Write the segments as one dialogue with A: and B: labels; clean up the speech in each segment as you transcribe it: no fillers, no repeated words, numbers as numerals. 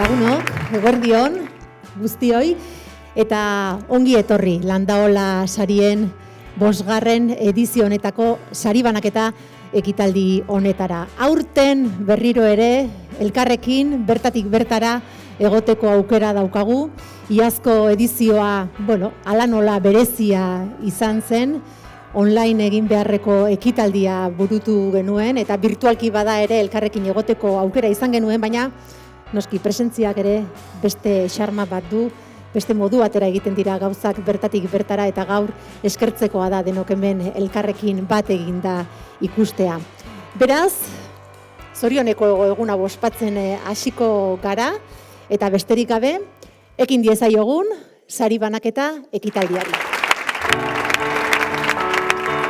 A: Lagunok, eguerdion, guztioi, eta ongi etorri Landaola sarien 5. edizio honetako sari banaketa ekitaldi honetara. Aurten berriro ere, elkarrekin bertatik bertara egoteko aukera daukagu. Iazko edizioa, hala nola berezia izan zen, online egin beharreko ekitaldia burutu genuen, eta virtualki bada ere elkarrekin egoteko aukera izan genuen, baina noski presentziak ere beste xarma bat du, beste modu batera egiten dira gauzak bertatik bertara, eta gaur eskertzekoa da denok hemen elkarrekin bat eginda ikustea. Beraz, zorioneko eguna ospatzen hasiko gara, eta besterik gabe, ekin diezaiogun sari banaketa ekitaldiari.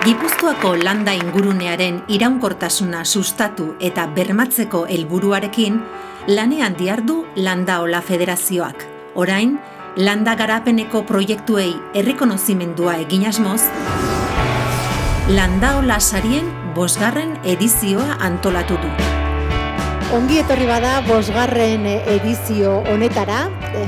B: Gipuzkoako landa ingurunearen iraunkortasuna sustatu eta bermatzeko helburuarekin lanean dihardu Landaola Federazioak. Orain, landa garapeneko proiektuei errekonozimendua egin asmoz, Landaola sarien 5. edizioa antolatu du.
A: Ongi etorri bada 5. edizio honetara,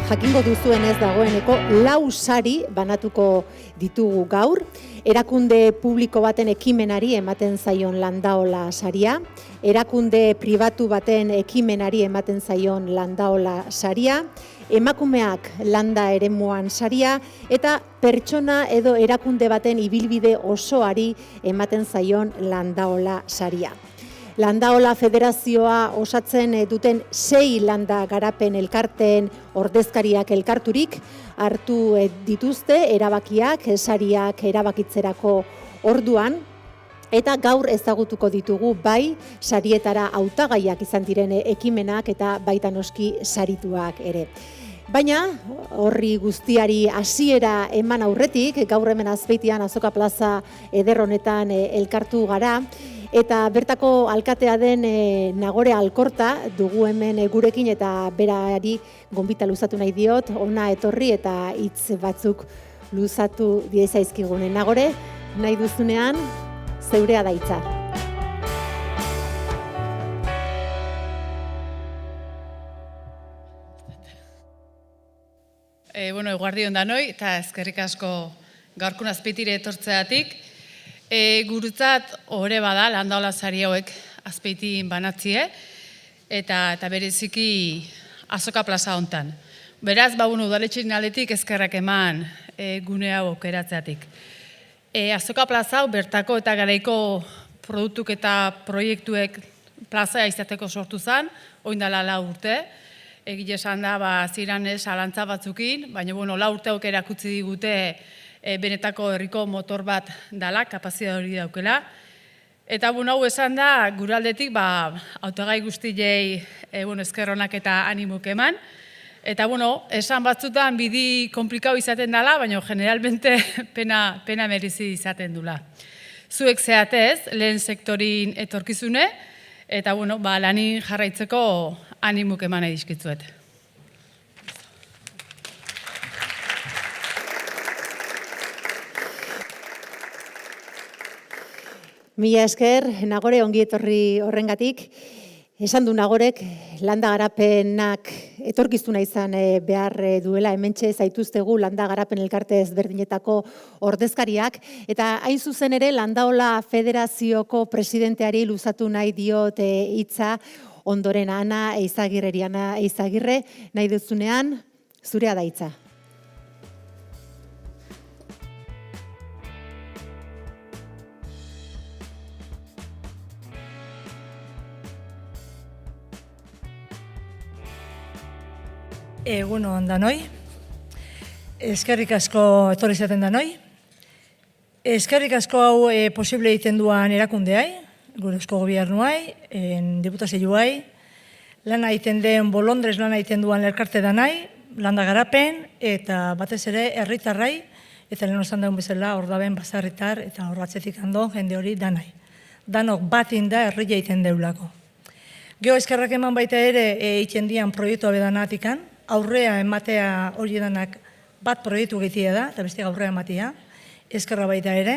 A: jakingo duzuen ez dagoeneko 4 sari banatuko ditugu gaur. Erakunde publiko baten ekimenari ematen zaion Landaola saria, erakunde pribatu baten ekimenari ematen zaion Landaola saria, emakumeak landa eremuan saria, eta pertsona edo erakunde baten ibilbide osoari ematen zaion Landaola saria. Landaola Federazioa osatzen duten 6 landa garapen elkarteen ordezkariak elkarturik hartu dituzte erabakiak, sariak erabakitzerako orduan, eta gaur ezagutuko ditugu bai sarietara hautagaiak izan diren ekimenak eta baita noski sarituak ere. Baina, horri guztiari hasiera eman aurretik, gaur hemen Azpeitian Azoka Plaza eder honetan elkartu gara, eta bertako alkatea den Nagore Alkorta dugu hemen gurekin, eta berari gonbita luzatu nahi diot, ona etorri eta hitz batzuk luzatu diezaizkigune. Nagore, nahi duzunean, zeurea da hitza.
C: Eguardion danoi, eta eskerrik asko gaurkun Azpeitire etortzeatik. Gurutzat ohore bada Landaola sari hauek Azpeitin banatzie, eta bereziki Azoka Plaza hontan. Beraz, udaletxearen aldetik eskerrak eman gune hau aukeratzeatik. Azoka Plaza hau bertako eta garaiko produktuk eta proiektuek plaza izateko sortu zen, orain dela 4 urte. Egile esan da, ziran zalantza batzukin, baina 4 urte hauk erakutsi digute benetako herriko motor bat dala, kapazitatea hori daukela. Eta hau esan da, gure aldetik, hautagai guztiei esker onak eta animuk eman. Eta esan batzutan bidi komplikau izaten dela, baina generalmente pena merezi izaten dula. Zuek zehatez, lehen sektorin etorkizune, eta lanin jarraitzeko animuk eman nahi dizkitzuet.
A: Mila esker, Nagore, ongi etorri horrengatik. Esan du Nagorek, landa garapenak etorkizuna izan behar duela, hementxe zaituztegu landa garapen elkarte ezberdinetako ordezkariak, eta hain zuzen ere Landaola Federazioko presidenteari luzatu nahi diot hitza, ondoren Ana Eizagirre, nahi duzunean, zurea da hitza.
D: Egunon danoi, eskerrik asko etorri zaten danoi, eskerrik asko hau posible egiten duan erakundeai, gure eusko gobernuai, diputazioai, lana egiten den bolondrez lana egiten duan elkarte danai, landa garapen, eta batez ere herritarrai, eta lehen osan daun bezala hor daben bazarritar eta hor batzetik hando jende hori danai. Danok bat inda herria egiten deulako. Geo eskerrak eman baita ere egiten dian proiektua bedanatikan, aurrea ematea hori danak bat proiektu gehiagia da, eta beste aurrea ematea, eskerra baita ere,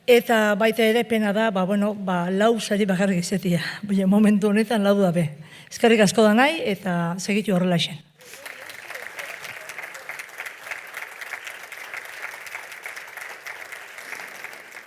D: eta baita ere pena da, 4 sari bakarrik izatea, momentu honetan 4 dabe. Eskerrik asko da nahi eta segitu horrela isen.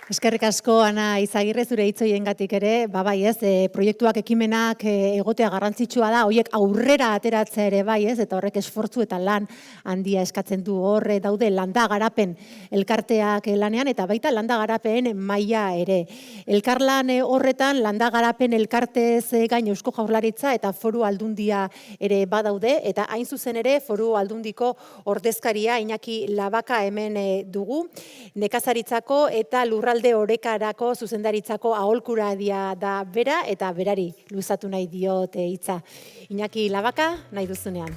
A: Eskerrik asko, Ana Izagirre, zure hitz horiengatik ere, bai ez, proiektuak ekimenak egotea garrantzitsua da, horiek aurrera ateratzea ere bai ez, eta horrek esfortzu eta lan handia eskatzen du horre daude landa garapen elkarteak lanean, eta baita landa garapen maila ere. Elkarlan horretan landa garapen elkartez gain Eusko Jaurlaritza eta Foru Aldundia ere badaude, eta hain zuzen ere Foru Aldundiko ordezkaria Iñaki Labaka hemen dugu, nekazaritzako eta lurralde orekarako zuzendaritzako aholkularia da bera, eta berari luzatu nahi diot hitza. Iñaki Labaka, nahi duzunean.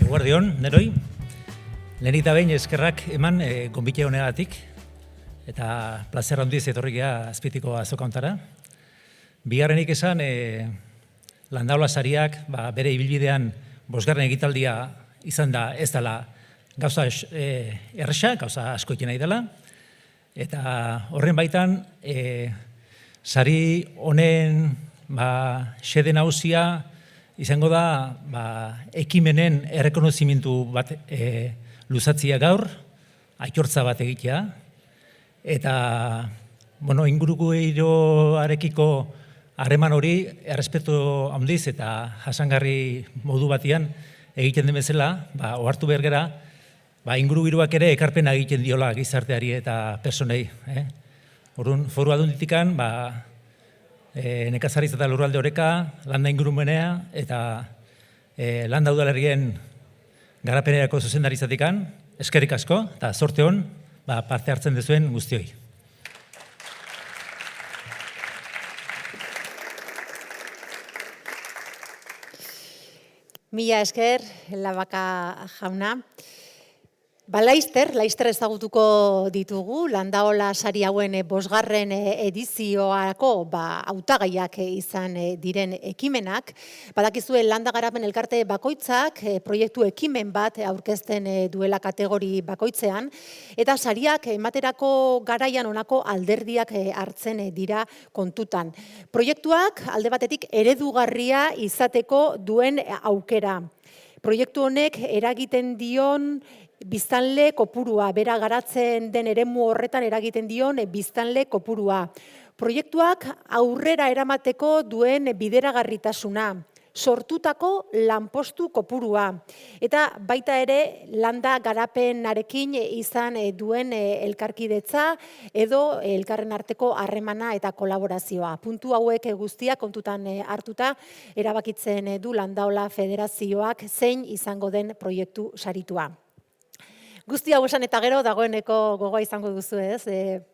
E: Eguerdion, neroi. Lehenik da behin eskerrak eman gonbite honegatik, eta plazer handiz etorrikia Azpeitiko azoka hontara. Bigarrenik esan, Landaola sariak bere ibilbidean 5. egitaldia izan da ez dela gauza erresa, gauza asko egin nahi dela, eta horren baitan sari honen xede nagusia izango da ekimenen errekonozimentu bat luzatzia gaur, aitortza bat egitea, eta inguruko arekiko harreman hori errespetu handiz eta jasangarri modu batian egiten den bezala, ohartu behar gera, ingurugiroak ere ekarpena egiten diola gizarteari eta personei. Orduan, Foru Aldunditikan, nekazaritza eta lurralde oreka, landa ingurumenea eta landa udalerrien garapenerako zuzendaritzatikan, eskerrik asko eta zorte hon parte hartzen duzuen guztioi.
A: Mila esker, Labaka jauna. Laster ezagutuko ditugu, Landaola sari hauen 5. edizioako hautagaiak izan diren ekimenak. Badakizue landa garapen elkarte bakoitzak proiektu ekimen bat aurkezten duela kategori bakoitzean, eta sariak ematerako garaian honako alderdiak hartzen dira kontutan. Proiektuak alde batetik eredugarria izateko duen aukera. Proiektu honek eragiten dion biztanle kopurua, bera garatzen den eremu horretan eragiten dion biztanle kopurua. Proiektuak aurrera eramateko duen bideragarritasuna, sortutako lanpostu kopurua, eta baita ere landa garapenarekin izan duen elkarkidetza edo elkarren arteko harremana eta kolaborazioa. Puntu hauek guztiak kontutan hartuta erabakitzen du Landaola Federazioak zein izango den proiektu saritua. Guzti hau esan eta gero dagoeneko gogoa izango duzu ez,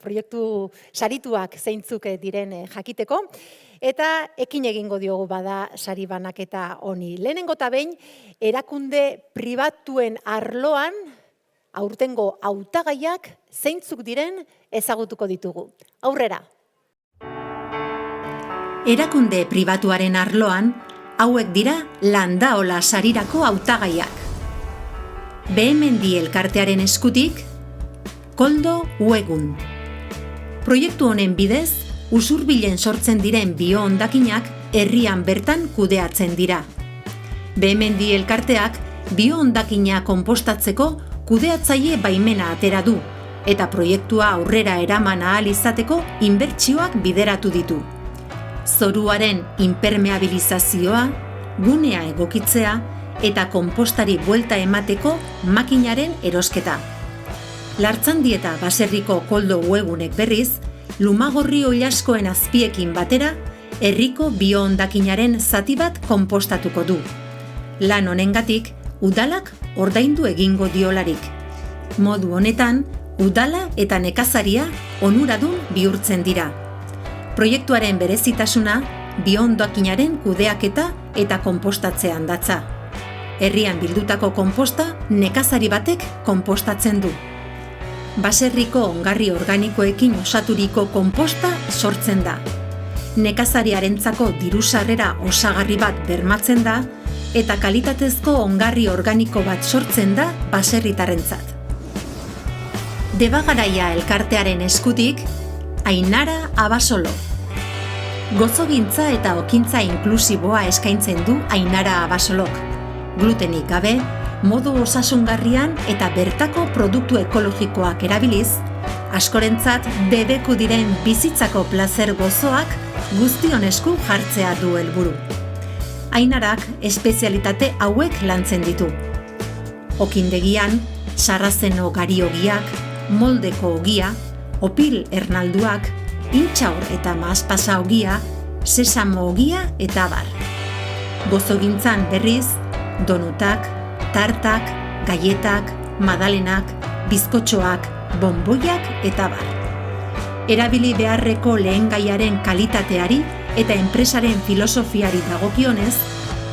A: proiektu sarituak zeintzuk diren jakiteko, eta ekin egingo diogu bada sari banaketa honi. Lehenengo eta behin, erakunde pribatuen arloan aurtengo hautagaiak zeintzuk diren ezagutuko ditugu. Aurrera!
B: Erakunde pribatuaren arloan, hauek dira Landaola sarirako hautagaiak. Behemendi elkartearen eskutik, Koldo Uegun. Proiektu honen bidez, usurbilen sortzen diren biohondakinak herrian bertan kudeatzen dira. Behemendi elkarteak biohondakina konpostatzeko kudeatzaile baimena atera du, eta proiektua aurrera eraman ahal izateko inbertsioak bideratu ditu. Zoruaren impermeabilizazioa, gunea egokitzea, eta konpostari buelta emateko makinaren erosketa. Lartzandi eta baserriko Koldo Uegunek berriz, Lumagorri oilaskoen azpiekin batera, herriko biohondakinaren zati bat konpostatuko du. Lan honengatik, udalak ordaindu egingo diolarik. Modu honetan, udala eta nekazaria onuradun bihurtzen dira. Proiektuaren berezitasuna, biohondakinaren kudeaketa eta konpostatzean datza. Herrian bildutako konposta nekazari batek konpostatzen du. Baserriko ongarri organikoekin osaturiko konposta sortzen da. Nekazariarentzako diru-sarrera osagarri bat bermatzen da eta kalitatezko ongarri organiko bat sortzen da baserritarrentzat. Debagaraia elkartearen eskutik, Ainara Abasolo. Gozogintza eta okintza inklusiboa eskaintzen du Ainara Abasolok. Glutenik gabe, modu osasungarrian eta bertako produktu ekologikoak erabiliz, askorentzat debeku diren bizitzako plazer gozoak guztion esku jartzea du helburu. Ainarak espezialitate hauek lantzen ditu. Okindegian, sarrazeno gari ogiak, moldeko ogia, opil ernalduak, intxaur eta maazpasa ogia, sesamo ogia eta abar. Gozogintzan berriz, donutak, tartak, gaietak, madalenak, bizkotxoak, bonboiak eta abar. Erabili beharreko lehengaiaren kalitateari eta enpresaren filosofiari dagokionez,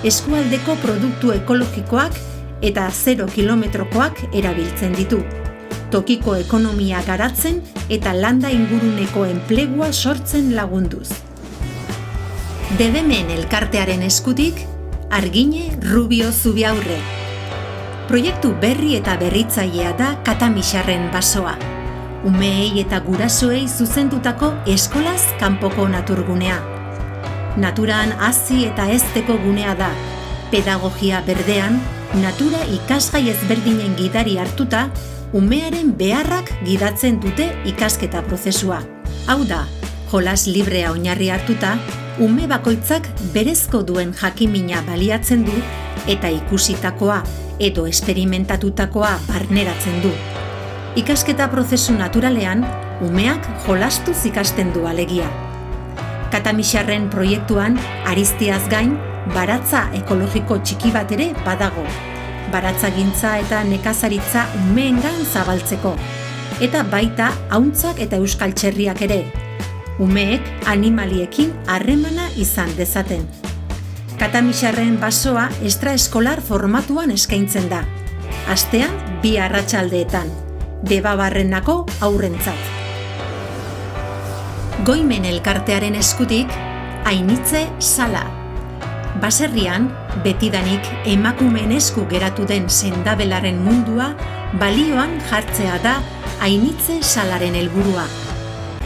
B: eskualdeko produktu ekologikoak eta 0 kilometrokoak erabiltzen ditu. Tokiko ekonomia garatzen eta landa inguruneko enplegua sortzen lagunduz. Dedemen elkartearen eskutik, Argine Rubio Zubiaurre. Proiektu berri eta berritzailea da Katamixarren basoa. Umeei eta gurasoei zuzendutako eskolaz kanpoko naturgunea. Naturan hazi eta hezteko gunea da. Pedagogia berdean, natura ikasgai ezberdinen gidari hartuta, umearen beharrak gidatzen dute ikasketa prozesua. Hau da, jolas librea oinarri hartuta, ume bakoitzak berezko duen jakimina baliatzen du eta ikusitakoa edo esperimentatutakoa barneratzen du. Ikasketa prozesu naturalean, umeak jolastuz ikasten du alegia. Katamixarren proiektuan, ariztiaz gain, baratza ekologiko txiki bat ere badago. Baratzagintza eta nekazaritza umeengan zabaltzeko. Eta baita hauntzak eta euskal txerriak ere. Umeek animaliekin harremana izan dezaten. Katamixarren basoa extraeskolar formatuan eskaintzen da. Astean 2 arratsaldeetan. Debabarrenako haurrentzat. Goimen elkartearen eskutik, Ainitze Sala. Baserrian, betidanik emakumeen esku geratu den sendabelaren mundua balioan jartzea da Ainitze Salaren helburua.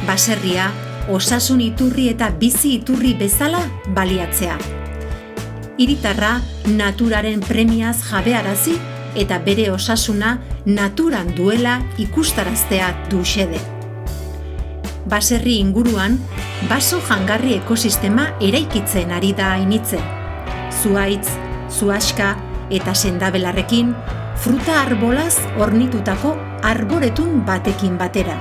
B: Baserria, osasun iturri eta bizi iturri bezala baliatzea. Hiritarra naturaren premiaz jabearazi eta bere osasuna naturan duela ikustaraztea du xede. Baserri inguruan, baso jangarri ekosistema eraikitzen ari da Ainitze. Zuhaitz, zuhaska eta sendabelarrekin, fruta arbolaz hornitutako arboretun batekin batera.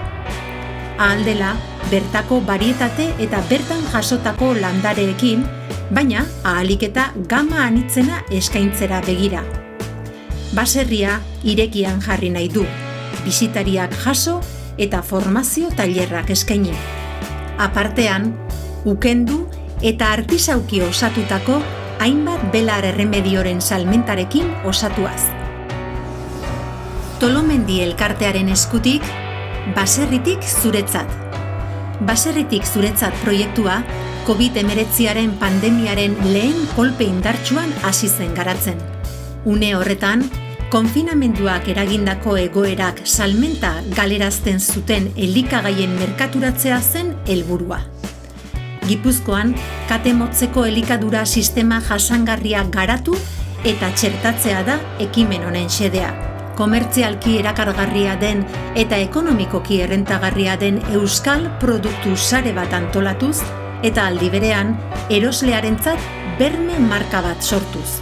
B: Ahaldela, bertako barietate eta bertan jasotako landareekin, baina ahalik eta gama anitzena eskaintzera begira. Baserria irekian jarri nahi du, bisitariak jaso eta formazio tailerrak eskaini. Apartean, ukendu eta artisauki osatutako hainbat belar erremedioren salmentarekin osatuaz. Tolomendi elkartearen eskutik, Baserritik zuretzat. Baserritik zuretzat proiektua COVID-19 pandemiaren lehen kolpe indartsuan hasi zen garatzen. Une horretan, konfinamenduak eragindako egoerak salmenta galerazten zuten elikagaien merkaturatzea zen helburua. Gipuzkoan, kate motzeko elikadura sistema jasangarria garatu eta txertatzea da ekimen honen xedea. Komertzialki erakargarria den eta ekonomikoki errentagarria den euskal produktu sare bat antolatuz eta aldi berean eroslearentzat berme marka bat sortuz.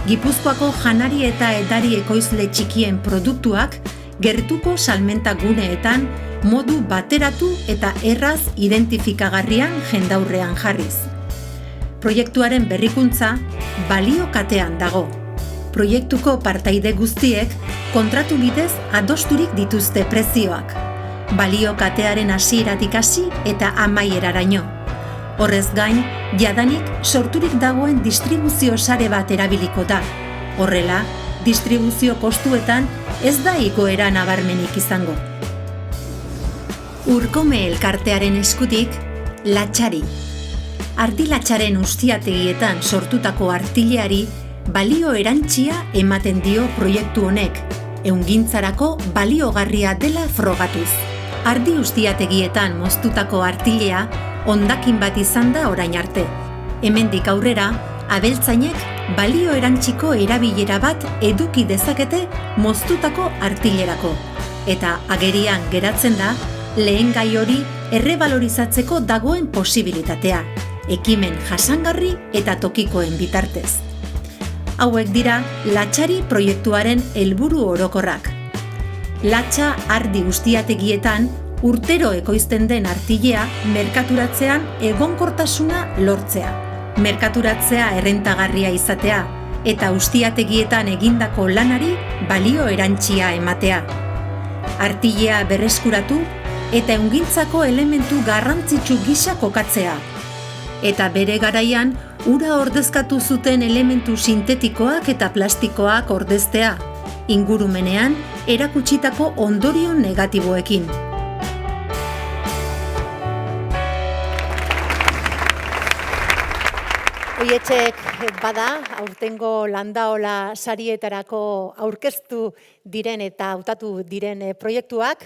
B: Gipuzkoako janari eta edari ekoizle txikien produktuak gertuko salmenta guneetan modu bateratu eta erraz identifikagarrian jendaurrean jarriz. Proiektuaren berrikuntza balio katean dago. Proiektuko partaide guztiek kontratu bidez adosturik dituzte prezioak. Balio katearen hasieratik hasi eta amaieraraino. Horrez gain, jadanik sorturik dagoen distribuzio sare bat erabiliko da. Horrela, distribuzio kostuetan ez da igoera nabarmenik izango. Urkome elkartearen eskutik, Latxari. Artilatxaren ustiategietan sortutako artileari balio erantsia ematen dio proiektu honek, eungintzarako baliogarria dela frogatuz. Ardi ustiategietan moztutako artilea hondakin bat izan da orain arte. Hemendik aurrera, abeltzainek balio erantsiko erabilera bat eduki dezakete moztutako artilerako. Eta agerian geratzen da, lehen gai hori errebalorizatzeko dagoen posibilitatea, ekimen jasangarri eta tokikoen bitartez. Hauek dira Latxari proiektuaren helburu orokorrak. Latxa ardi ustiategietan urtero ekoizten den artilea merkaturatzean egonkortasuna lortzea. Merkaturatzea errentagarria izatea eta ustiategietan egindako lanari balio erantsia ematea. Artilea berreskuratu eta ehungintzako elementu garrantzitsu gisa kokatzea. Eta bere garaian, ura ordezkatu zuten elementu sintetikoak eta plastikoak ordeztea, ingurumenean erakutsitako ondorio negatiboekin.
A: Oietxek bada, aurtengo Landaola sarietarako aurkeztu diren eta hautatu diren proiektuak,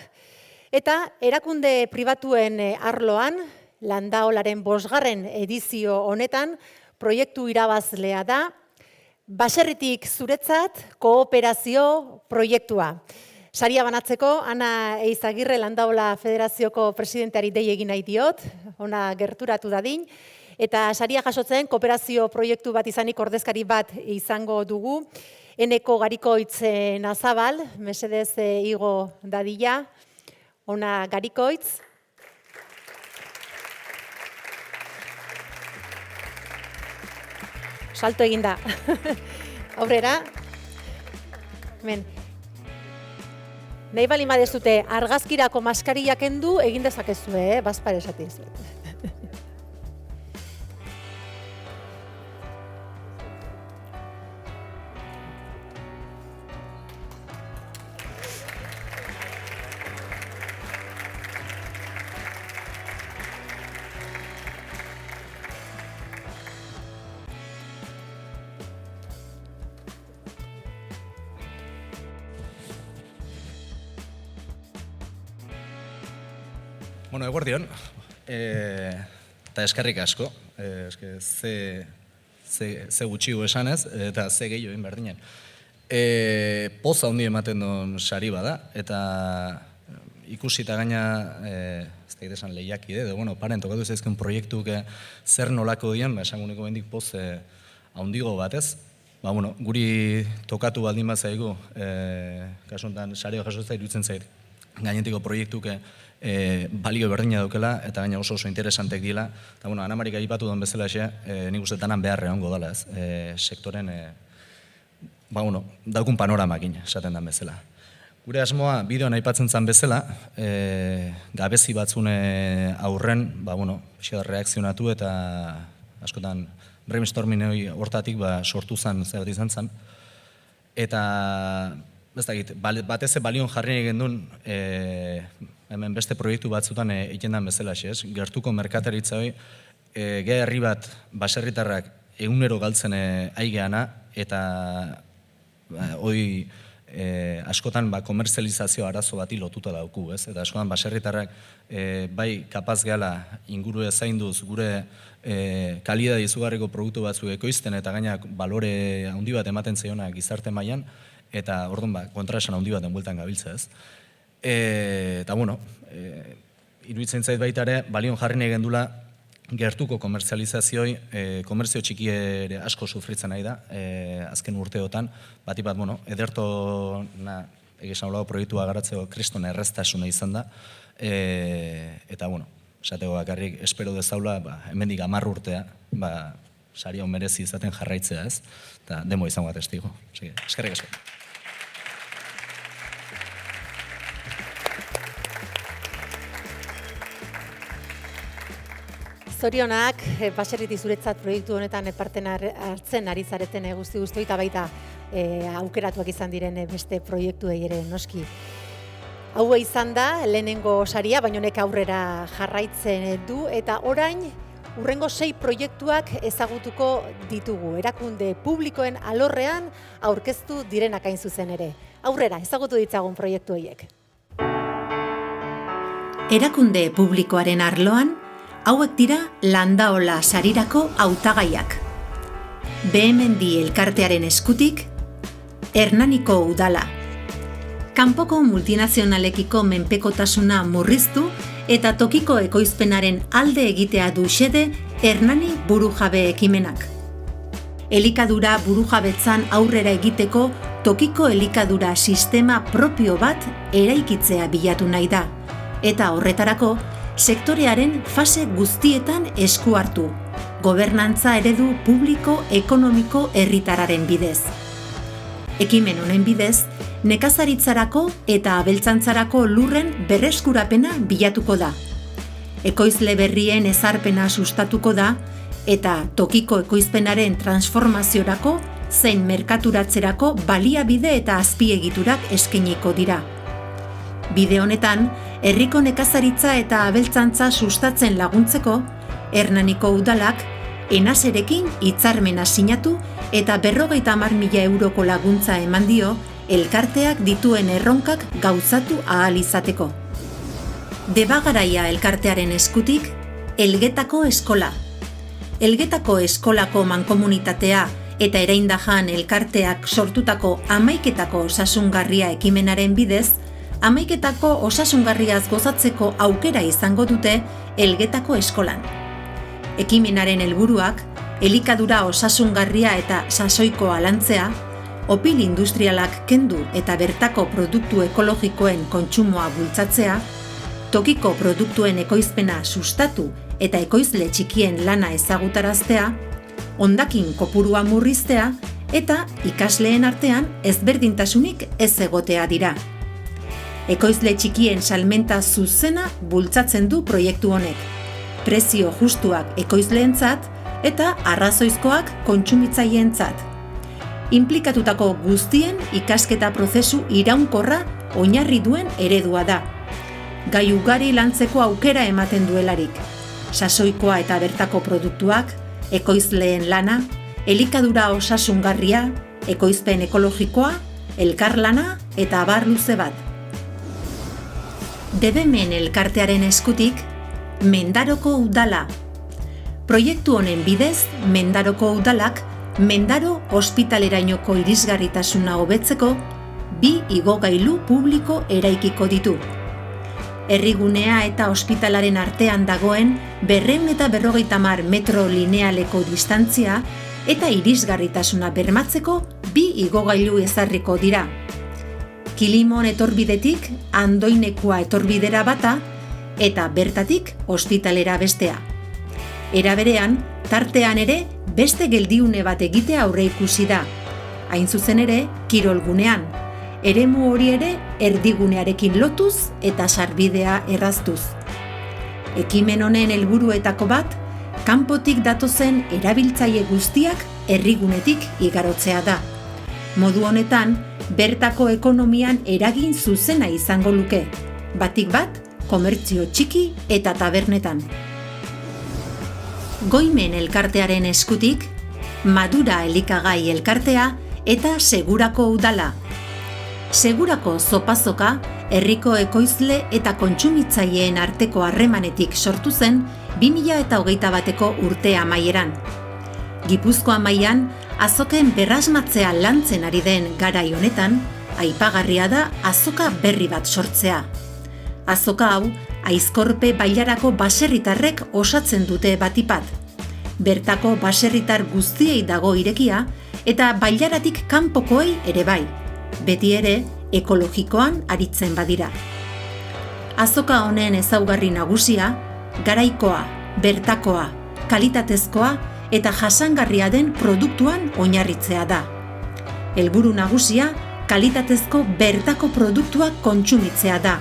A: eta erakunde pribatuen arloan, Landaolaren 5. edizio honetan, proiektu irabazlea da, Baserritik zuretzat kooperazio proiektua. Saria banatzeko, Ana Eizagirre Landaola Federazioko presidenteari dei egin nahi diot, ona gerturatu dadin, eta saria jasotzen kooperazio proiektu bat izanik ordezkari bat izango dugu. Eneko Garikoitz Nazabal, mesedez igo dadila, ona Garikoitz. Salto eginda. Aurrera. Hemen. Nahi bali madezute argazkirako maskaria kendu egin dezakezue, bazpare esaten zuet.
F: Bueno, eguerdion, eta eskerrik asko, ze gutxiu esanez, eta ze gehiago egin berdinen. Poza handi ematen duen sari bada, eta ikusita gaina, ez da esan lehiakide, bueno, paren tokatu zaizken proiektuk zer nolako dien, esanguneko bendik poz handigo batez. Bueno, guri tokatu baldin bat zaigu, kasu honetan sario jasotza iruditzen zait, gainetiko proiektuk balio berdina daukela, eta gaina oso interesantek dila. Eta, Ana Marik aipatu duen bezala nik uste danan beharre hongo dela, sektoren, daukun panoramakin, esaten den bezala. Gure asmoa, bideoan aipatzen zen bezala, gabezi batzune aurren, reakzionatu eta askotan brainstorming hortatik sortu zen, zer bat izan zen. Eta, ez dakit, batez balion jarri egin duen, hemen beste proiektu batzutan egiten den bezala, gertuko merkataritza hori, geha herri bat baserritarrak egunero galtzen aigeana, eta hori askotan komerzializazio arazo bati lotuta dauku, eta askotan baserritarrak bai kapaz gehala inguru zainduz gure kalidade izugarriko produktu batzuk ekoizten, eta gaina balore handi bat ematen zaiona gizarte mailan, eta orduan kontraesan handi baten bueltan gabiltza, ez. Eta, iruditzen zait baita ere, balion jarri nahi gendula gertuko komerzializazioi, komerzio txiki ere asko sufritzen nahi da, azken urteotan, bati bat, ederto egizan olago proiektua garatzeko kriston erreztasuna izan da, eta, esateko bakarrik, espero dezaula, hemendik 10 urtea, sari hau merezi izaten jarraitzea, ez, eta demo izango bat testigo. Eskerrik asko.
A: Zorionak, Baserriti zuretzat proiektu honetan parten hartzen ari zareten guzti eta baita aukeratuak izan diren beste proiektuei ere noski. Hau izan da, lehenengo saria, baina honek aurrera jarraitzen du, eta orain hurrengo 6 proiektuak ezagutuko ditugu, erakunde publikoen alorrean aurkeztu direnak hain zuzen ere. Aurrera, ezagutu ditzagun proiektu horiek.
B: Erakunde publikoaren arloan, hauek dira Landaola sarirako hautagaiak. Behemendi elkartearen eskutik, Hernaniko udala. Kanpoko multinazionalekiko menpekotasuna murriztu eta tokiko ekoizpenaren alde egitea du xede Hernani burujabe ekimenak. Elikadura burujabetzan aurrera egiteko tokiko elikadura sistema propio bat eraikitzea bilatu nahi da, eta horretarako sektorearen fase guztietan esku hartu, gobernantza eredu publiko ekonomiko herritarraren bidez. Ekimen honen bidez, nekazaritzarako eta abeltzantzarako lurren berreskurapena bilatuko da. Ekoizle berrien ezarpena sustatuko da eta tokiko ekoizpenaren transformaziorako zein merkaturatzerako baliabide eta azpiegiturak eskainiko dira. Bide honetan, herriko nekazaritza eta abeltzantza sustatzen laguntzeko, Hernaniko udalak Enaserekin hitzarmena sinatu eta 50.000 euroko laguntza eman dio elkarteak dituen erronkak gauzatu ahal izateko. Debagaraia elkartearen eskutik, Elgetako eskola. Elgetako eskolako mankomunitatea eta Ereindajan elkarteak sortutako 11ketako osasungarria ekimenaren bidez, 11ketako osasungarriaz gozatzeko aukera izango dute Elgetako eskolan. Ekimenaren helburuak, elikadura osasungarria eta sasoikoa lantzea, opil industrialak kendu eta bertako produktu ekologikoen kontsumoa bultzatzea, tokiko produktuen ekoizpena sustatu eta ekoizle txikien lana ezagutaraztea, hondakin kopurua murriztea eta ikasleen artean ezberdintasunik ez egotea dira. Ekoizle txikien salmenta zuzena bultzatzen du proiektu honek, prezio justuak ekoizleentzat eta arrazoizkoak kontsumitzaileentzat. Inplikatutako guztien ikasketa prozesu iraunkorra oinarri duen eredua da. Gai ugari lantzeko aukera ematen duelarik. Sasoikoa eta bertako produktuak, ekoizleen lana, elikadura osasungarria, ekoizpen ekologikoa, elkarlana eta abar luze bat. Debemen elkartearen eskutik, Mendaroko udala. Proiektu honen bidez, Mendaroko udalak Mendaro ospitalerainoko irisgarritasuna hobetzeko 2 igogailu publiko eraikiko ditu. Herrigunea eta ospitalaren artean dagoen 250 metro linealeko distantzia eta irisgarritasuna bermatzeko 2 igogailu ezarriko dira. Kilimon etorbidetik Andoinekua etorbidera bata eta bertatik ospitalera bestea. Era berean, tartean ere beste geldiune bat egitea aurreikusi da. Hain zuzen ere, kirolgunean. Eremu hori ere erdigunearekin lotuz eta sarbidea erraztuz. Ekimen honen helburuetako bat, kanpotik datozen erabiltzaile guztiak herrigunetik igarotzea da. Modu honetan, bertako ekonomian eragin zuzena izango luke, batik bat, komertzio txiki eta tabernetan. Goimen elkartearen eskutik, Madura elikagai elkartea eta Segurako udala. Segurako zopazoka, herriko ekoizle eta kontsumitzaileen arteko harremanetik sortu zen 2021ko urte amaieran. Gipuzkoa mailan, azoken berrasmatzea lantzen ari den garai honetan, aipagarria da azoka berri bat sortzea. Azoka hau, Aizkorpe bailarako baserritarrek osatzen dute batipat. Bertako baserritar guztiei dago irekia eta bailaratik kanpokoei ere bai, beti ere ekologikoan aritzen badira. Azoka honen ezaugarri nagusia, garaikoa, bertakoa, kalitatezkoa eta jasangarria den produktuan oinarritzea da. Helburu nagusia, kalitatezko bertako produktuak kontsumitzea da.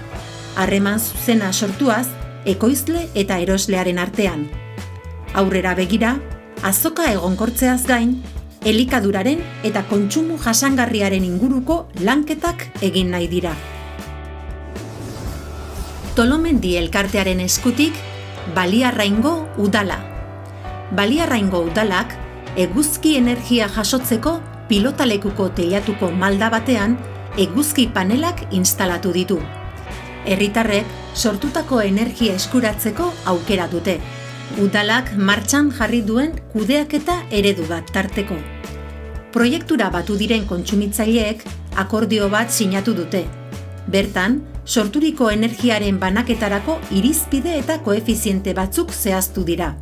B: Harreman zuzena sortuaz, ekoizle eta eroslearen artean. Aurrera begira, azoka egonkortzeaz gain, elikaduraren eta kontsumo jasangarriaren inguruko lanketak egin nahi dira. Tolomendi elkartearen eskutik, Baliarraingo udala. Baliarraingo udalak, eguzki energia jasotzeko pilotalekuko teilatuko malda batean, eguzki panelak instalatu ditu. Herritarrek sortutako energia eskuratzeko aukera dute. Udalak martxan jarri duen kudeaketa eredu bat tarteko. Proiektura batu diren kontsumitzaileek akordio bat sinatu dute. Bertan, sorturiko energiaren banaketarako irizpide eta koefiziente batzuk zehaztu dira.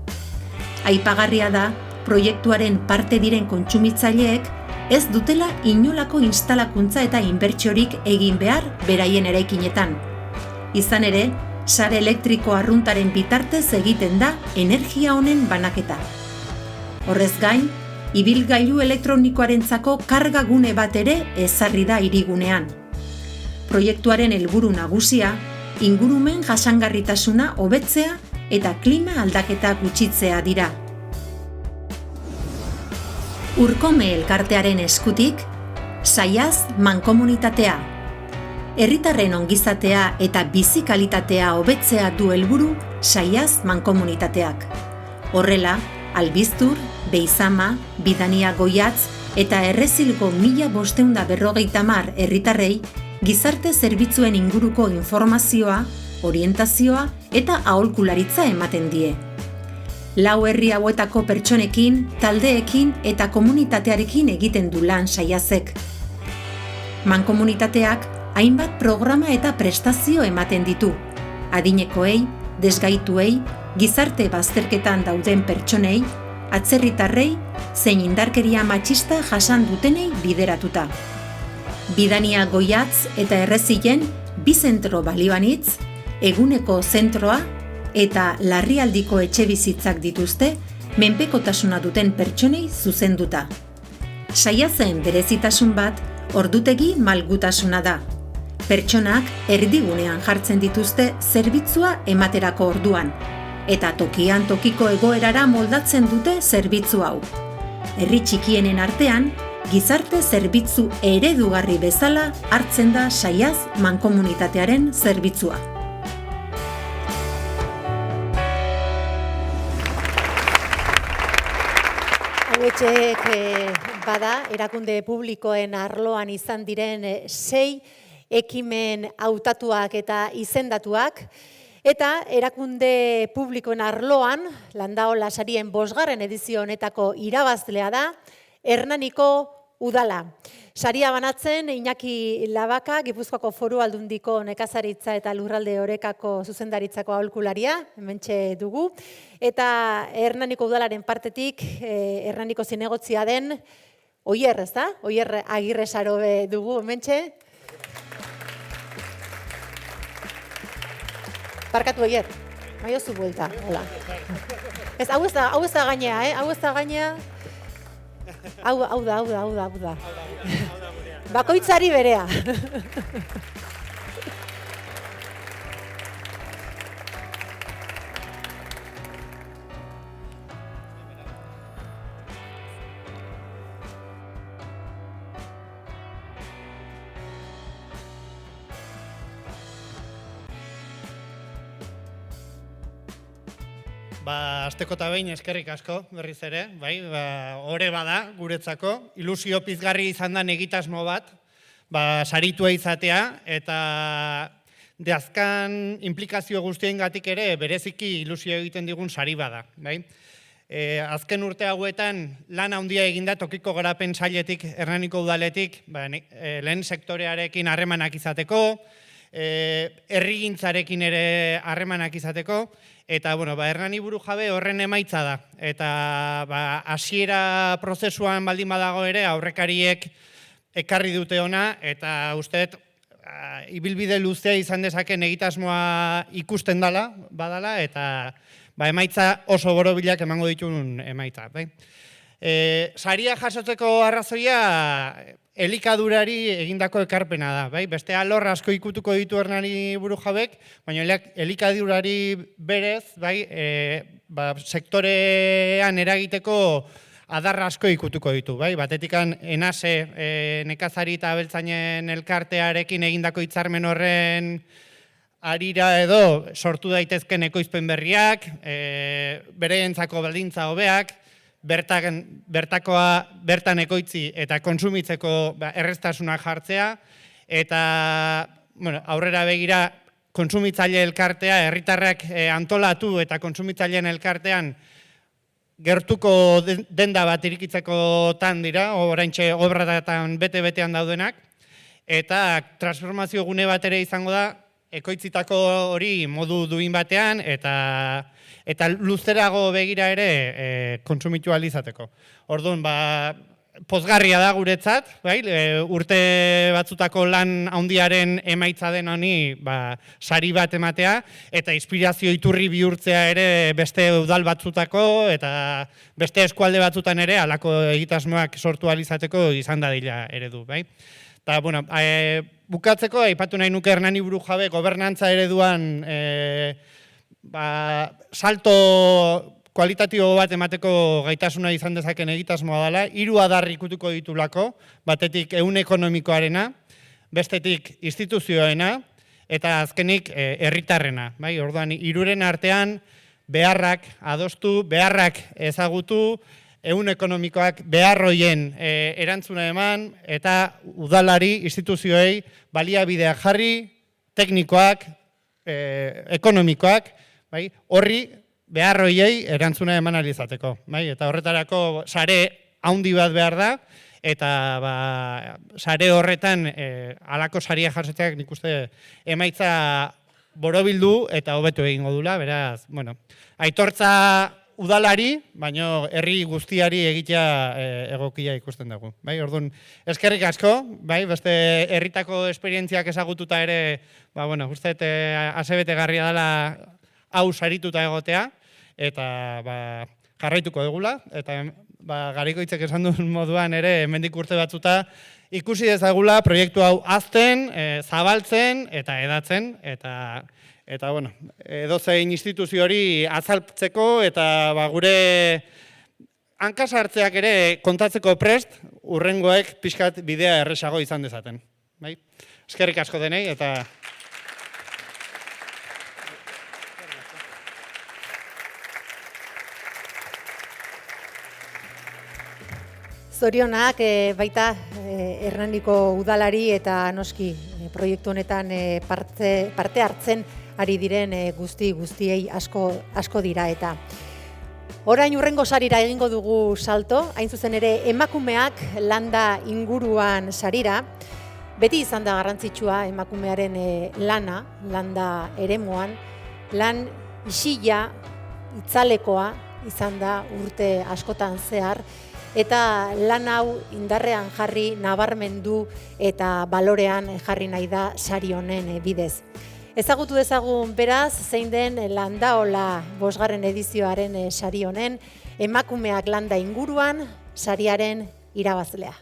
B: Aipagarria da, proiektuaren parte diren kontsumitzaileek ez dutela inolako instalakuntza eta inbertsiorik egin behar beraien eraikinetan. Izan ere, sare elektriko arruntaren bitartez egiten da energia honen banaketa. Horrez gain, ibilgailu elektronikoarentzako karga gune bat ere ezarri da hirigunean. Proiektuaren helburu nagusia, ingurumen jasangarritasuna hobetzea eta klima aldaketa gutxitzea dira. Urkome elkartearen eskutik, Saiaz mankomunitatea. Herritarren ongizatea eta bizi kalitatea hobetzea du helburu Saiaz mankomunitateak. Horrela, Albiztur, Beizama, Bidania Goiatz eta Errezilgo 1550 herritarrei gizarte zerbitzuen inguruko informazioa, orientazioa eta aholkularitza ematen die. 4 herri hauetako pertsonekin, taldeekin eta komunitatearekin egiten du lan Saiazek. Mankomunitateak hainbat programa eta prestazio ematen ditu. Adinekoei, desgaituei, gizarte bazterketan dauden pertsonei, atzerritarrei, zein indarkeria matxista jasan dutenei bideratuta. Bidania Goiatz eta Errezilen 2 zentro balioanitz, eguneko zentroa eta larrialdiko etxebizitzak dituzte menpekotasuna duten pertsonei zuzenduta. Saiazen berezitasun bat ordutegi malgutasuna da. Pertsonak erdigunean jartzen dituzte zerbitzua ematerako orduan, eta tokian tokiko egoerara moldatzen dute zerbitzu hau. Herri txikienen artean, gizarte zerbitzu eredugarri bezala hartzen da Saiaz mankomunitatearen zerbitzua.
A: Hauetxek bada, erakunde publikoen arloan izan diren 6 ekimen hautatuak eta izendatuak, eta erakunde publikoen arloan, Landaola sarien 5. edizio honetako irabazlea da, Hernaniko Udala. Saria banatzen Iñaki Labaka, Gipuzkoako Foru Aldundiko nekazaritza eta lurralde orekako zuzendaritzako aholkularia, hementxe dugu, eta Hernaniko Udalaren partetik, Hernaniko zinegotzia den Oier, ez da? Oier Agirre Sarobe dugu, hementxe. Barkatu Oier, maiozu buelta, hola. Ez, hau ez da gainea, hau ez da gainea. Hau da. Bakoitzari berea.
G: Asteko eta behin eskerrik asko berriz ere, bai, ore bada guretzako, ilusio pizgarri izan da egitasmo bat, saritua izatea, eta deazkan implikazio guztiengatik ere bereziki ilusio egiten digun sari bada, bai. Azken urte hauetan lan handia eginda tokiko garapen sailetik, Hernaniko Udaletik, lehen sektorearekin harremanak izateko, herrigintzarekin ere harremanak izateko, eta Hernani Burujabe horren emaitza da. Eta hasiera prozesuan baldin badago ere aurrekariek ekarri dute ona, eta usteet ibilbide luzea izan dezaken egitasmoa ikusten badala, eta emaitza oso borobilak emango ditun emaitza. Saria jasotzeko arrazoia elikadurari egindako ekarpena da. Beste alor asko ikutuko ditu Hernani Burujabek, baina elikadurari berez sektorean eragiteko adar asko ikutuko ditu. Batetikan Enase nekazari eta abeltzainen elkartearekin egindako hitzarmen horren arira edo sortu daitezken ekoizpen berriak, bereentzako baldintza hobeak, bertan ekoitzi eta kontsumitzeko erreztasunak jartzea, eta aurrera begira kontsumitzaile elkartea, herritarrak antolatu eta kontsumitzaileen elkartean gertuko denda bat irikitzekotan dira, oraintxe obratan bete-betean daudenak, eta transformazio gune bat ere izango da, ekoitzitako hori modu duin batean, eta luzerago begira ere kontsumitu ahal izateko. Orduan, pozgarria da guretzat, urte batzutako lan handiaren emaitza den honi sari bat ematea, eta inspirazio iturri bihurtzea ere beste udal batzutako, eta beste eskualde batzutan ere halako egitasmoak sortu ahal izateko izan dadila eredu. Eta, bukatzeko, aipatu nahi nuke Hernani Burujabe gobernantza ereduan salto kualitatibo bat emateko gaitasuna izan dezaken egitasmoa dela, 3 adar ikutuko ditulako, batetik ehun ekonomikoarena, bestetik instituzioena, eta azkenik herritarrena. Orduan, 3 artean beharrak adostu, beharrak ezagutu, ehun ekonomikoak beharroien erantzuna eman, eta udalari, instituzioei, baliabideak jarri, teknikoak, ekonomikoak, horri beharroiei erantzuna eman ahal izateko. Eta horretarako sare handi bat behar da, eta sare horretan halako saria jartzeak nik uste emaitza borobildu eta hobetu egingo dula, beraz, aitortza udalari, baina herri guztiari egitea egokia ikusten dugu. Orduan, eskerrik asko, beste herritako esperientziak ezagututa ere, uste asebetegarria dela hau sarituta egotea, eta jarraituko dugula, eta Garikoitzek esan duen moduan ere, hemendik urte batzuta, ikusi dezagula proiektu hau hazten, zabaltzen eta edatzen, eta edozein instituzio hori azaltzeko eta gure hankasartzeak ere kontatzeko prest, urrengoek pixkat bidea erresago izan dezaten. Eskerrik asko denei eta...
A: Zorionak baita Hernaniko udalari eta noski proiektu honetan parte hartzen ari diren guztiei asko dira eta. Orain urrengo sarira egingo dugu salto, hain zuzen ere emakumeak landa inguruan sarira. Beti izan da garrantzitsua emakumearen landa eremuan, lan isila, itzalekoa izan da urte askotan zehar, eta lan hau indarrean jarri, nabarmendu eta balorean jarri nahi da sari honen bidez. Ezagutu dezagun beraz, zein den Landaola 5. edizioaren sari honen, emakumeak landa inguruan sariaren irabazlea.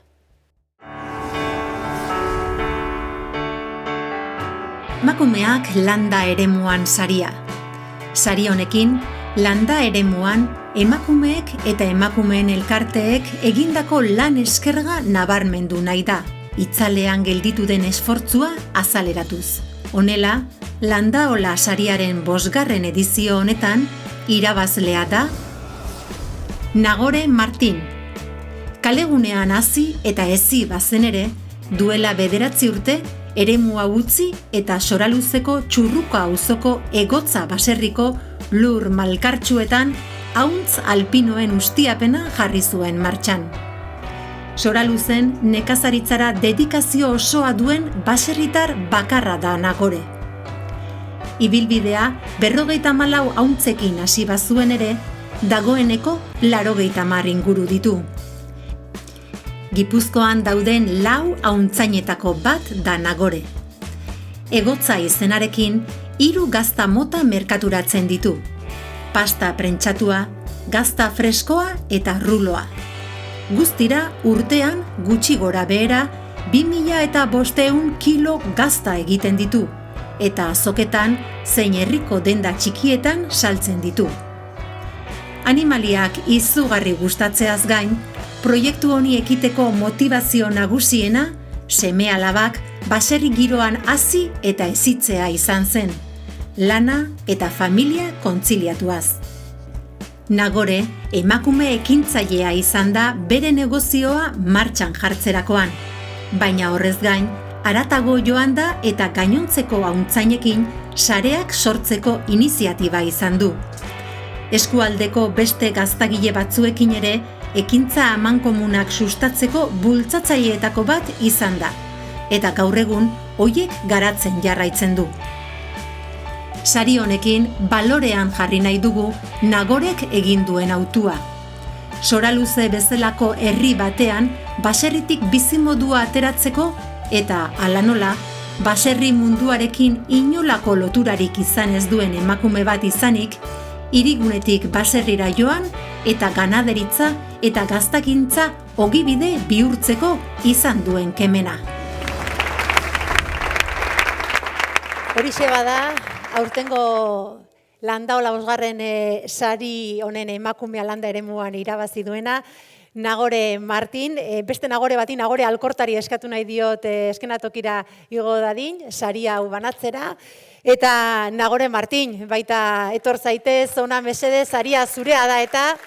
B: Emakumeak landa eremuan saria. Sari honekin, landa eremuan emakumeek eta emakumeen elkarteek egindako lan eskerga nabarmendu nahi da, itzalean gelditu den esfortzua azaleratuz. Honela, Landaola sariaren 5. edizio honetan, irabazlea da Nagore Martin. Kalegunean hasi eta hezi bazen ere, duela 9 urte, eremua utzi eta Soraluzeko Txurruko auzoko Egotza baserriko lur malkartsuetan hauntz alpinoen ustiapena jarri zuen martxan. Soraluzen nekazaritzara dedikazio osoa duen baserritar bakarra da Nagore. Ibilbidea 54 hauntzekin hasi bazuen ere, dagoeneko 80 inguru ditu. Gipuzkoan dauden 4 hauntzainetako bat da Nagore. Egotza izenarekin 3 gazta mota merkaturatzen ditu. Pasta prentsatua, gazta freskoa eta ruloa. Guztira urtean gutxi gora behera 2500 kilo gazta egiten ditu, eta azoketan zein herriko denda txikietan saltzen ditu. Animaliak izugarri gustatzeaz gain, proiektu honi ekiteko motivazio nagusiena, seme-alabak baserri giroan hasi eta hezitzea izan zen, lana eta familia kontziliatuaz. Nagore emakume ekintzailea izan da bere negozioa martxan jartzerakoan, baina horrez gain, haratago joan da eta gainontzeko hauntzainekin sareak sortzeko iniziatiba izan du. Eskualdeko beste gaztagile batzuekin ere, ekintza amankomunak sustatzeko bultzatzaileetako bat izan da, eta gaur egun hoiek garatzen jarraitzen du. Sari honekin balorean jarri nahi dugu Nagorek egin duen hautua. Soraluze bezalako herri batean baserritik bizimodua ateratzeko eta hala nola, baserri munduarekin inolako loturarik izan ez duen emakume bat izanik, hirigunetik baserrira joan eta ganaderitza eta gaztakintza ogibide bihurtzeko izan duen kemena.
A: Horixe bada, aurtengo Landaola 5. sari honen emakumea landa eremuan irabazi duena, Nagore Martin, beste Nagore bati, Nagore Alkortari eskatu nahi diot eskenatokira igo dadin, sari hau banatzera, eta Nagore Martin, baita etor zaitez, ona mesedez, saria zurea da eta...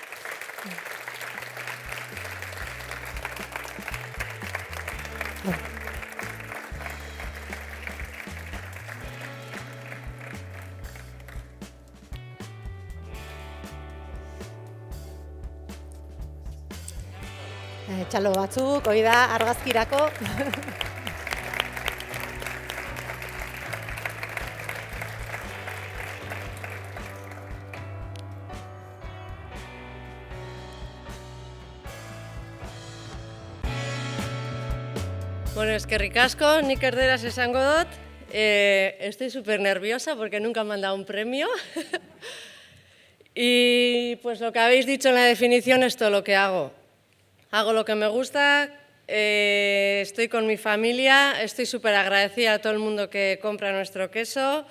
A: Txalo batzuk, hori da, argazkirako.
H: Bueno, eskerrik asko, nik erderaz esango dut. Estoy súper nerviosa porque nunca me han dado un premio. Y pues lo que habéis dicho en la definición es todo lo que hago. Hago lo que me gusta, estoy con mi familia, estoy súper agradecida a todo el mundo que compra nuestro queso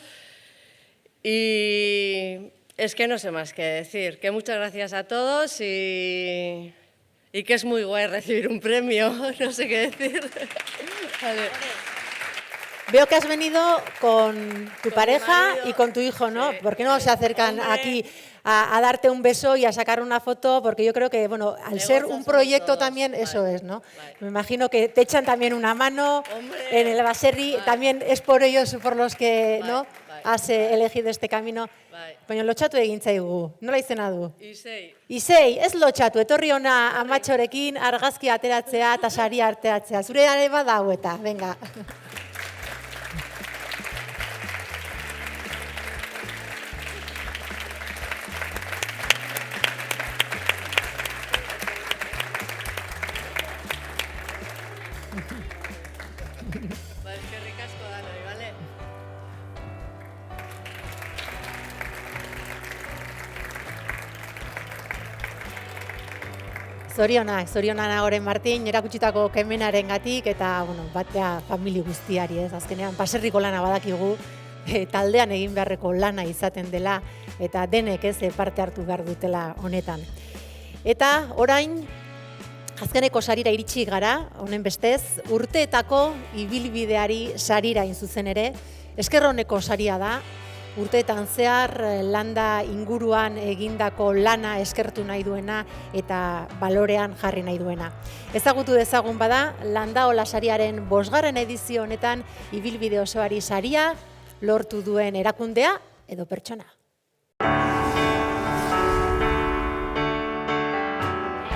H: y es que no sé más qué decir, que muchas gracias a todos y que es muy guay recibir un premio, no sé qué decir. Vale.
A: Veo que has venido con tu pareja y con tu hijo, ¿no? Sí. ¿Por qué no se acercan aquí a darte un beso y a sacar una foto? Porque yo creo que, bueno, al ser un proyecto también, eso es, ¿no? Me imagino que te echan también una mano en el baserri, también es por ellos por los que, ¿no? Has elegido este camino. Baina lotxatu egin zaigu, nola izena du? Isei, ez lotxatu, etorri ona amatxorekin argazki ateratzea eta saria ateratzea. Zure ere badau eta, venga. Zorionak Nagore Martin, erakutsitako kemenaren gatik, eta, bueno, batea famili guztiari, ez, azkenean, baserriko lana badakigu, taldean egin beharreko lana izaten dela, eta denek ez parte hartu behar dutela honetan. Eta, orain, azkeneko sarira iritsi gara, honen bestez, urteetako ibilbideari sarira zuzen ere, esker honeko saria da, urteetan zehar landa inguruan egindako lana eskertu nahi duena eta balorean jarri nahi duena. Ezagutu dezagun bada, Landaola sariaren 5. edizio honetan ibilbide osoari saria lortu duen erakundea edo pertsona.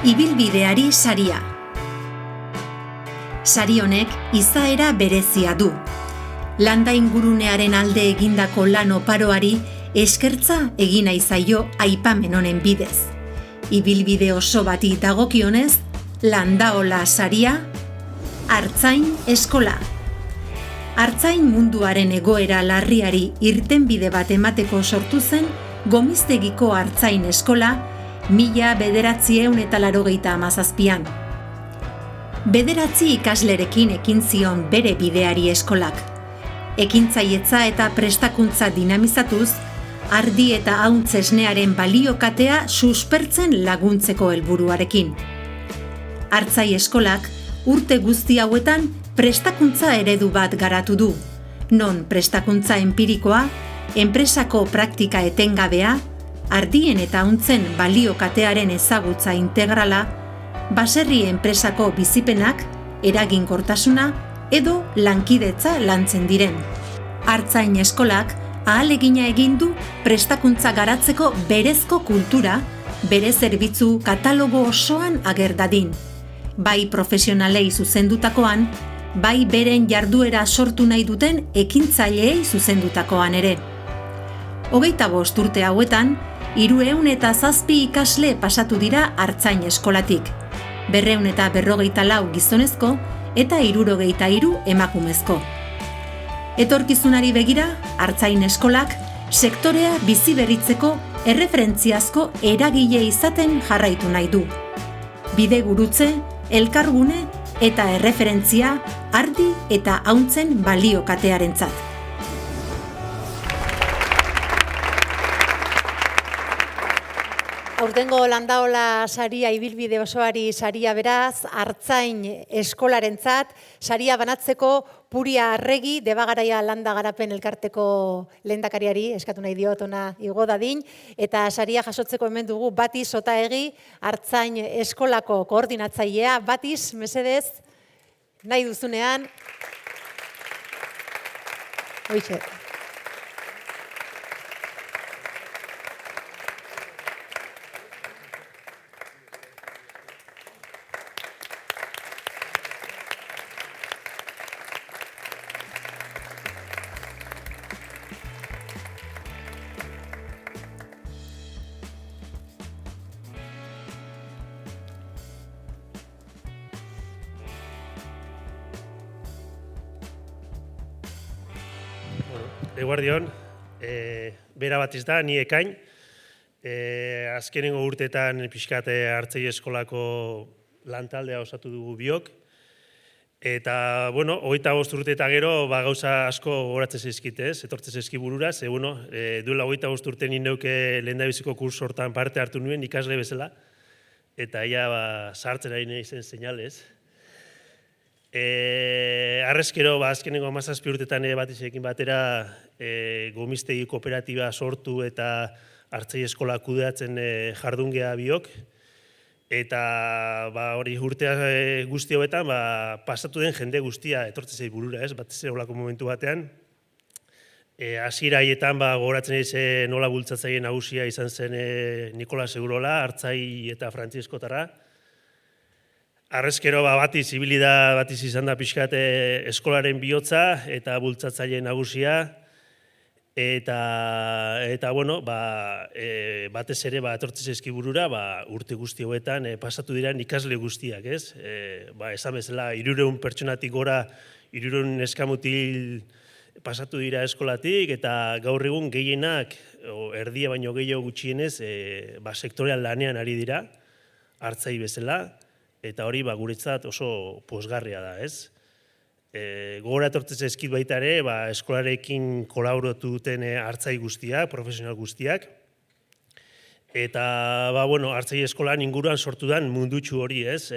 B: Ibilbideari saria. Sari honek izaera berezia du. Landa ingurunearen alde egindako lan oparoari eskertza egina izaio aipamen honen bidez. Ibilbide oso bati dagokionez, Landaola saria, Artzain eskola. Artzain munduaren egoera larriari irtenbide bat emateko sortu zen Gomiztegiko Artzain eskola 1987an. 9 ikaslerekin ekin zion bere bideari eskolak. Ekintzailetza eta prestakuntza dinamizatuz, ardi eta hauntz esnearen baliokatea suspertzen laguntzeko helburuarekin. Artzai eskolak urte guzti hauetan prestakuntza eredu bat garatu du, non prestakuntza empirikoa, enpresako praktika etengabea, ardien eta hauntzen baliokatearen ezagutza integrala, baserri enpresako bizipenak, eraginkortasuna, edo lankidetza lantzen diren. Artzain eskolak ahalegina egin du prestakuntza garatzeko berezko kultura, bere zerbitzu katalogo osoan ager dadin. Bai profesionalei zuzendutakoan, bai beren jarduera sortu nahi duten ekintzaileei zuzendutakoan ere. 25 urte hauetan, 307 ikasle pasatu dira artzain eskolatik. 254 gizonezko eta 63 emakumezko. Etorkizunari begira, artzain eskolak sektorea bizi berritzeko erreferentziazko eragile izaten jarraitu nahi du. Bide gurutze, elkargune eta erreferentzia ardi eta hauntzen balio katearentzat.
A: Aurtengo Landaola saria ibilbide osoari saria beraz, artzain eskolarentzat, saria banatzeko Puria Arregi, Debagaraia Landa Garapen Elkarteko lehendakariari eskatu nahi diot ona igo dadin, eta saria jasotzeko hemen dugu Batiz Otaegi, artzain eskolako koordinatzailea. Batiz, mesedez, nahi duzunean. Hoixe.
I: Eguardion, bera Batiz da, ni Ekain. Azkenengo urteetan pixkate Artzai eskolako lantaldea osatu dugu biok. Eta, 25 urte eta gero, gauza asko goratzen zaizkite, etortzen zaizki burura, ze, duela 25 urte ni neuke lehendabiziko kurso hortan parte hartu nuen ikasle bezala, eta ia sartzen ari nahi zen seinalez. Arrezkero, azkenengo 17 urtetan Batizekin batera gomiztegi kooperatiba sortu eta Artzai eskola kudeatzen jardungea biok. Eta hori urtea guzti hauetan pasatu den jende guztia etortzen zait burura, batez ere olako momentu batean. Hasiera haietan gogoratzen ez nola bultzatzaile nagusia izan zen Nikola Segurola, Artzai eta Frantziskotarra. Arrezkero Batiz ibili da, Batiz izan da pixkat eskolaren bihotza eta bultzatzaile nagusia. Eta batez ere etortzen zaizki burura urte guzti hauetan pasatu diren ikasle guztiak, ez? Esan bezala 300 pertsonatik gora 300 neskamutil pasatu dira eskolatik eta gaur egun gehienak, erdia baino gehiago gutxienez, sektorean lanean ari dira, Artzai bezala, eta hori guretzat oso pozgarria da, ez? Gogora etortzen zaizkit baita ere, eskolarekin kolaboratu duten artzai guztiak, profesional guztiak. Eta, artzai eskolan inguruan sortu den mundutxu hori, ez?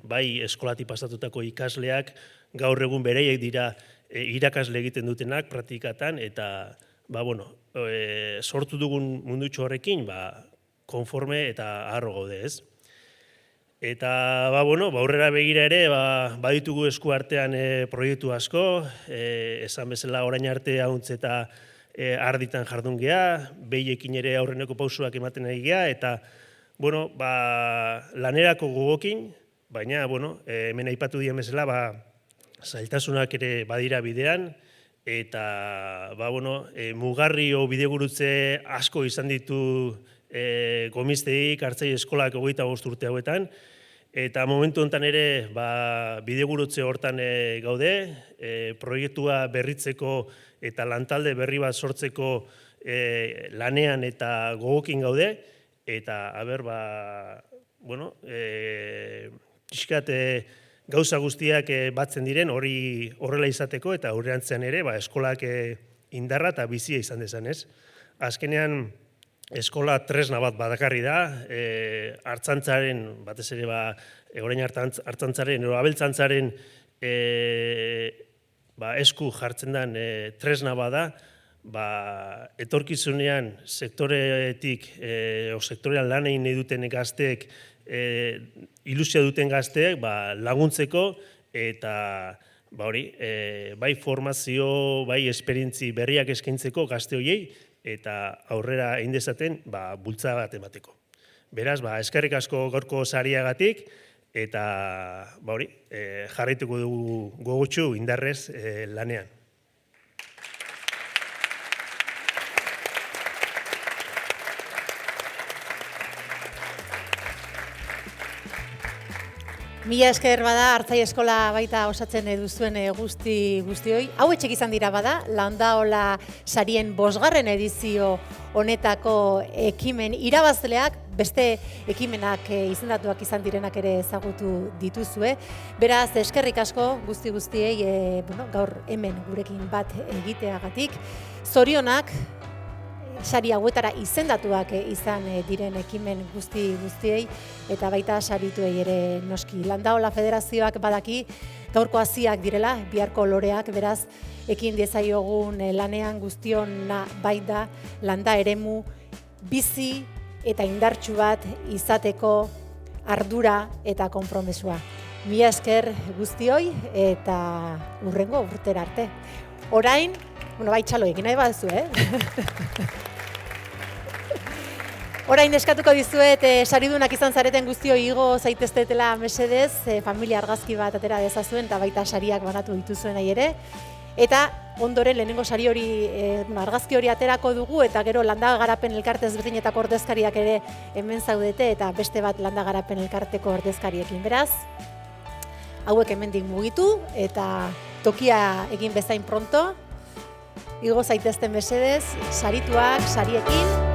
I: Bai eskolatik pasatutako ikasleak, gaur egun bereiek dira irakasle egiten dutenak praktikatan, eta, sortu dugun mundutxu horrekin, konforme eta harro gaude, ez? Eta, aurrera begira ere, baditugu esku artean proiektu asko, esan bezala orain arte hauntz eta arditan jardun geha, behiekin ere aurreneko pausuak ematen ari geha, eta, lanerako gogokin, baina, hemen aipatu dien bezala, zailtasunak ere badira bidean, eta, mugarri o bidegurutze asko izan ditu gomizteik, Artzai eskolak 25 urte hauetan, eta momentu honetan ere bidegurutze hortan gaude, proiektua berritzeko eta lantalde berri bat sortzeko lanean eta gogokin gaude, eta pixkat gauza guztiak batzen diren hori horrela izateko, eta aurrerantzean ere eskolak indarra eta bizia izan dezan, ez? Azkenean, eskola tresna bat badakarri da, artzantzaren, batez ere orain artzantzaren, abeltzantzaren esku jartzen den tresna bada, etorkizunean sektoretik, sektorean lan egin nahi duten gazteek, ilusia duten gazteek laguntzeko eta bai formazio, bai esperientzi berriak eskaintzeko gazte horiei, eta aurrera egin dezaten bultza bat emateko. Beraz, eskerrik asko gaurko sariagatik, eta jarraituko dugu gogotsu indarrez lanean.
A: Mila esker bada, Artzai Eskola baita osatzen duzuen guztioi. Hau etxek izan dira bada, Landaola sarien 5. edizio honetako ekimen irabazleak, beste ekimenak izendatuak izan direnak ere ezagutu dituzue. Beraz, eskerrik asko guztiei gaur hemen gurekin bat egiteagatik. Zorionak, sari hauetara izendatuak izan diren ekimen guztiei eta baita sarituei ere noski. Landaola Federazioak badaki gaurko hasiak direla, biharko loreak, beraz ekin diezaiogun lanean guztiona baita landa eremu bizi eta indartsu bat izateko ardura eta konpromesua. Mila esker guztioi eta hurrengo urtera arte. Orain, bai txaloekin nahi baduzu, Orain eskatuko dizuet, saridunak izan zareten guztioi igo zaiteztetela mesedez, familia argazki bat atera dezazuen eta baita sariak banatu dituzuen nahi ere. Eta ondoren lehenengo sari hori, argazki hori aterako dugu eta gero Landa Garapen Elkarte ezberdinetako ordezkariak ere hemen zaudete eta beste bat Landa Garapen Elkarteko ordezkariekin. Beraz, hauek hemendik mugitu eta tokia egin bezain pronto. Igo zaitezten mesedez, sarituak, sariekin.